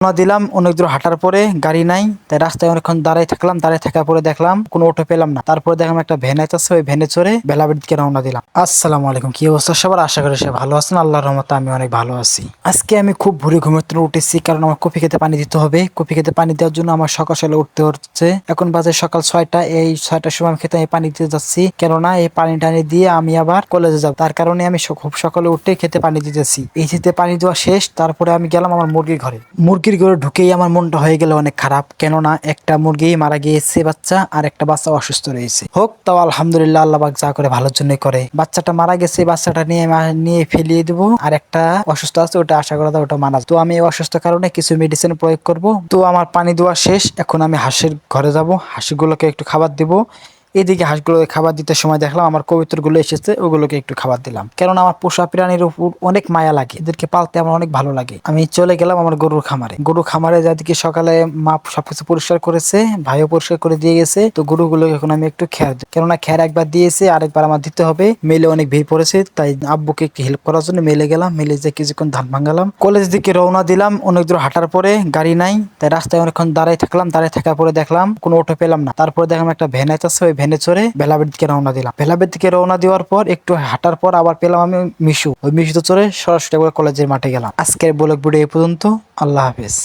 দিলাম। অনেক দূর হাঁটার পরে গাড়ি নাই, তাই রাস্তায় অনেকক্ষণ দাঁড়াই থাকলাম। দাঁড়ায় থাকার পরে দেখলাম কোনো অটো পেলাম না। তারপরে দেখলাম একটা ভ্যান আইতাছে, ওই ভ্যানে চড়ে বেলাবের দিকে রওনা দিলাম। আসসালামু আলাইকুম, কি অবস্থা সবার? আশা করি সে ভালো আছেন। আল্লাহর রহমতে আমি অনেক ভালো আছি। আজকে আমি খুব ভোরে ঘুমের থেকে উঠেছি, কারণ আমার কফি খেতে পানি দিতে হবে। কফি খেতে পানি দেওয়ার জন্য আমার সকাল সকালে উঠতে হচ্ছে। এখন বাজে সকাল 6টা। এই 6টার সময় আমি খেতে পানি দিতে যাচ্ছি, কেননা এই পানি টানি দিয়ে আমি আবার কলেজে যাব। তার কারণে আমি খুব সকালে উঠে খেতে পানি দিতেছি। এই খেতে পানি দেওয়া শেষ, তারপরে আমি গেলাম আমার মুরগির ঘরে। মুরগির ঘরে ঢুকেই আমার মনটা হয়ে গেল অনেক খারাপ, কেননা একটা মুরগি মারা গিয়েছে বাচ্চা, আর একটা বাচ্চা অসুস্থ রয়েছে। হোক তাও আলহামদুলিল্লাহ, আল্লাহ পাক যা করে ভালোর জন্যই করে। বাচ্চাটা মারা গেছে, বাচ্চাটা নিয়ে ফেলিয়ে দেবো। আর একটা অসুস্থ আছে, ওটা আশা করা যায় ওটা মারা। তো আমি এই অসুস্থ কারণে কিছু মেডিসিন প্রয়োগ করব। তো আমার পানি দেওয়া শেষ, এখন আমি হাঁসের ঘরে যাব, হাঁসগুলোকে একটু খাবার দিব। এদিকে হাঁসগুলোকে খাবার দিতে সময় দেখলাম আমার কবুতরগুলো এসেছে, ওগুলোকে একটু খাবার দিলাম, কেননা আমার পোষা প্রাণীর উপর অনেক মায়া লাগে, এদেরকে পালতে আমার অনেক ভালো লাগে। আমি চলে গেলাম আমার গরুর খামারে। গরু খামারে যাদিকে সকালে মা সবকিছু পরিষ্কার করেছে, ভাইও পরিষ্কার করে দিয়ে গেছে। তো গরুগুলোকে এখন আমি একটু খেয়ার দিই, কেননা খেয়ার একবার দিয়েছে, আরেকবার আমার দিতে হবে। মেলে অনেক ভিড় পড়েছে, তাই আব্বুকে একটু হেল্প করার জন্য মেলে গেলাম। মেলে যে কিছুক্ষণ ধান ভাঙালাম, কলেজ দিকে রওনা দিলাম। অনেক দূর হাঁটার পরে গাড়ি নাই, তাই রাস্তায় অনেকক্ষণ দাঁড়াই থাকলাম। দাঁড়ায় থাকার পরে দেখলাম কোনো অটো পেলাম না। তারপরে দেখলাম একটা ভ্যান আইতাছে, ওই ভ্যানে চড়ে বেলাবের দিকে রওনা দিলাম। বেলাবের দিকে রওনা দেওয়ার পর একটু হাঁটার পর আবার পেলাম আমি মিশু। ওই মিশুতে চড়ে সরাসরি কলেজের মাঠে গেলাম। আজকের ব্লগ ভিডিও এই পর্যন্ত। আল্লাহ হাফেজ।